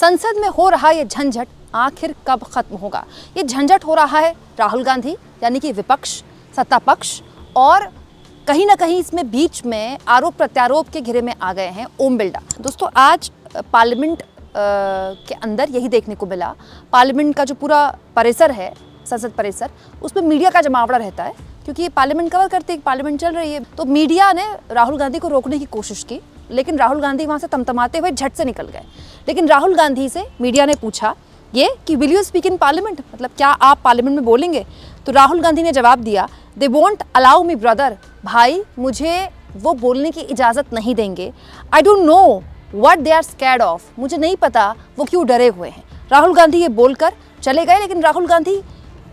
संसद में हो रहा ये झंझट आखिर कब खत्म होगा? ये झंझट हो रहा है राहुल गांधी यानी कि विपक्ष, सत्ता पक्ष, और कहीं ना कहीं इसमें बीच में आरोप प्रत्यारोप के घेरे में आ गए हैं ओम बिरला। दोस्तों, आज पार्लियामेंट के अंदर यही देखने को मिला। पार्लियामेंट का जो पूरा परिसर है, संसद परिसर, उसमें मीडिया का जमावड़ा रहता है क्योंकि ये पार्लियामेंट कवर करती है, पार्लियामेंट चल रही है। तो मीडिया ने राहुल गांधी को रोकने की कोशिश की, लेकिन राहुल गांधी वहाँ से तमतमाते हुए झट से निकल गए। लेकिन राहुल गांधी से मीडिया ने पूछा ये कि will you speak in parliament, मतलब क्या आप पार्लियामेंट में बोलेंगे? तो राहुल गांधी ने जवाब दिया, they won't allow me brother, भाई मुझे वो बोलने की इजाज़त नहीं देंगे। I don't know what they are scared of, मुझे नहीं पता वो क्यों डरे हुए हैं। राहुल गांधी ये बोलकर चले गए, लेकिन राहुल गांधी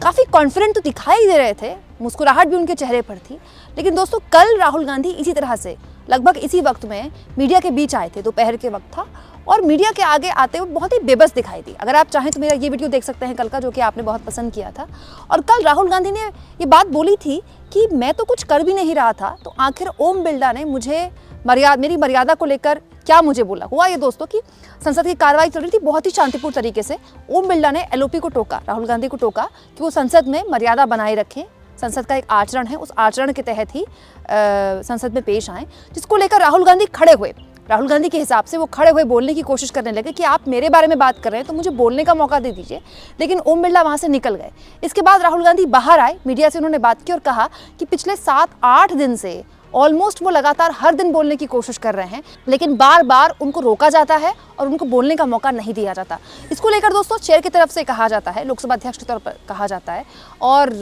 काफ़ी कॉन्फिडेंट तो दिखाई दे रहे थे, मुस्कुराहट भी उनके चेहरे पर थी। लेकिन दोस्तों, कल राहुल गांधी इसी तरह से लगभग इसी वक्त में मीडिया के बीच आए थे, दोपहर के वक्त था, और मीडिया के आगे आते हुए बहुत ही बेबस दिखाई दी। अगर आप चाहें तो मेरा ये वीडियो देख सकते हैं कल का, जो कि आपने बहुत पसंद किया था। और कल राहुल गांधी ने ये बात बोली थी कि मैं तो कुछ कर भी नहीं रहा था, तो आखिर ओम बिरला ने मुझे मेरी मर्यादा को लेकर क्या मुझे बोला। हुआ ये दोस्तों कि संसद की कार्रवाई चल रही थी बहुत ही शांतिपूर्ण तरीके से। ओम बिरला ने एलओपी को टोका, राहुल गांधी को टोका कि वो संसद में मर्यादा बनाए रखें। संसद का एक आचरण है, उस आचरण के तहत ही संसद में पेश आए, जिसको लेकर राहुल गांधी खड़े हुए। राहुल गांधी के हिसाब से वो खड़े हुए बोलने की कोशिश करने लगे कि आप मेरे बारे में बात कर रहे हैं तो मुझे बोलने का मौका दे दीजिए। लेकिन ओम बिरला वहाँ से निकल गए। इसके बाद राहुल गांधी बाहर आए, मीडिया से उन्होंने बात की और कहा कि पिछले 7-8 दिन से ऑलमोस्ट वो लगातार हर दिन बोलने की कोशिश कर रहे हैं, लेकिन बार बार उनको रोका जाता है और उनको बोलने का मौका नहीं दिया जाता। इसको लेकर दोस्तों चेयर की तरफ से कहा जाता है, लोकसभा अध्यक्ष की तरफ पर कहा जाता है, और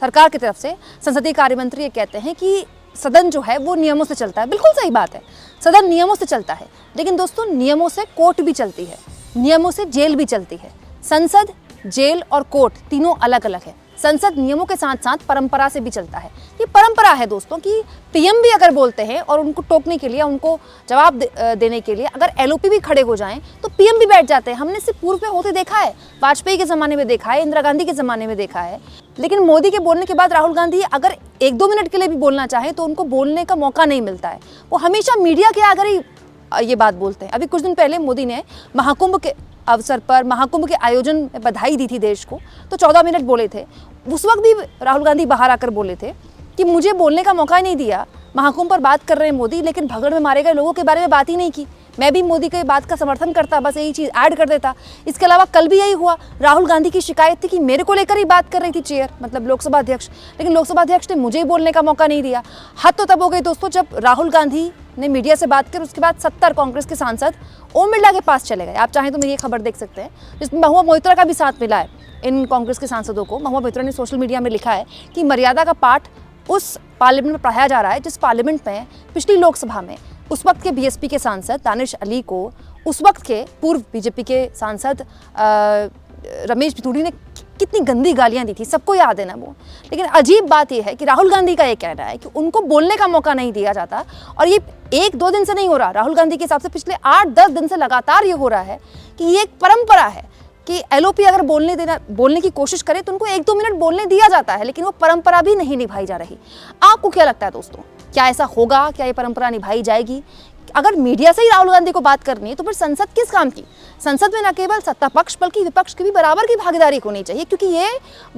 सरकार की तरफ से संसदीय कार्य मंत्री ये कहते हैं कि सदन जो है वो नियमों से चलता है। बिल्कुल सही बात है, सदन नियमों से चलता है, लेकिन दोस्तों नियमों से कोर्ट भी चलती है, नियमों से जेल भी चलती है। संसद, जेल और कोर्ट तीनों अलग अलग है। संसद नियमों के साथ साथ परंपरा से भी चलता है। ये परंपरा है दोस्तों कि पीएम भी अगर बोलते हैं और उनको टोकने के लिए, उनको जवाब देने के लिए अगर एलओपी भी खड़े हो जाएं तो पीएम भी बैठ जाते हैं। हमने इसे पूर्व में होते देखा है, वाजपेयी के ज़माने में देखा है, इंदिरा गांधी के ज़माने में देखा है। लेकिन मोदी के बोलने के बाद राहुल गांधी अगर 1-2 मिनट के लिए भी बोलना चाहें तो उनको बोलने का मौका नहीं मिलता है। वो हमेशा मीडिया के आगे ही ये बात बोलते हैं। अभी कुछ दिन पहले मोदी ने महाकुंभ के अवसर पर, महाकुंभ के आयोजन में बधाई दी थी देश को, तो 14 मिनट बोले थे। उस वक्त भी राहुल गांधी बाहर आकर बोले थे कि मुझे बोलने का मौका नहीं दिया। महाकुंभ पर बात कर रहे हैं मोदी, लेकिन भगड़ में मारे गए लोगों के बारे में बात ही नहीं की। मैं भी मोदी की बात का समर्थन करता, बस यही चीज़ ऐड कर देता। इसके अलावा कल भी यही हुआ, राहुल गांधी की शिकायत थी कि मेरे को लेकर ही बात कर रही थी चेयर, मतलब लोकसभा अध्यक्ष, लेकिन लोकसभा अध्यक्ष ने मुझे ही बोलने का मौका नहीं दिया। हद तो तब हो गई दोस्तों जब राहुल गांधी ने मीडिया से बात कर, उसके बाद 70 कांग्रेस के सांसद ओम बिरला के पास चले गए। आप चाहें तो मेरी ये खबर देख सकते हैं, जिसमें महुआ मोइत्रा का भी साथ मिला है इन कांग्रेस के सांसदों को। महुआ मोइत्रा ने सोशल मीडिया में लिखा है कि मर्यादा का पाठ उस पार्लियामेंट में पढ़ाया जा रहा है जिस पार्लियामेंट में पिछली लोकसभा में उस वक्त के बीएसपी के सांसद दानिश अली को उस वक्त के पूर्व बीजेपी के सांसद रमेश भितूड़ी ने कितनी गंदी गालियां दी थी, सबको याद है ना वो। लेकिन अजीब बात यह है कि राहुल गांधी का ये कहना है कि उनको बोलने का मौका नहीं दिया जाता, और ये 1-2 दिन से नहीं हो रहा। राहुल गांधी के हिसाब से पिछले 8-10 दिन से लगातार ये हो रहा है कि ये एक परंपरा है कि एलओपी अगर बोलने की कोशिश करे तो उनको 1-2 मिनट बोलने दिया जाता है, लेकिन वो परंपरा भी नहीं निभाई जा रही। आपको क्या लगता है दोस्तों, क्या ऐसा होगा? क्या ये परंपरा निभाई जाएगी? अगर मीडिया से ही राहुल गांधी को बात करनी है तो फिर संसद किस काम की? संसद में न केवल सत्ता पक्ष बल्कि विपक्ष की भी बराबर की भागीदारी होनी चाहिए, क्योंकि ये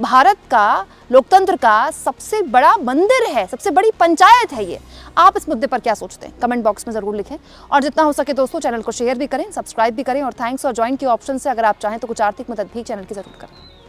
भारत का, लोकतंत्र का सबसे बड़ा मंदिर है, सबसे बड़ी पंचायत है ये। आप इस मुद्दे पर क्या सोचते हैं? कमेंट बॉक्स में ज़रूर लिखें, और जितना हो सके दोस्तों चैनल को शेयर भी करें, सब्सक्राइब भी करें, और थैंक्स और ज्वाइन के ऑप्शन से अगर आप चाहें तो कुछ आर्थिक मदद भी चैनल की ज़रूर करें।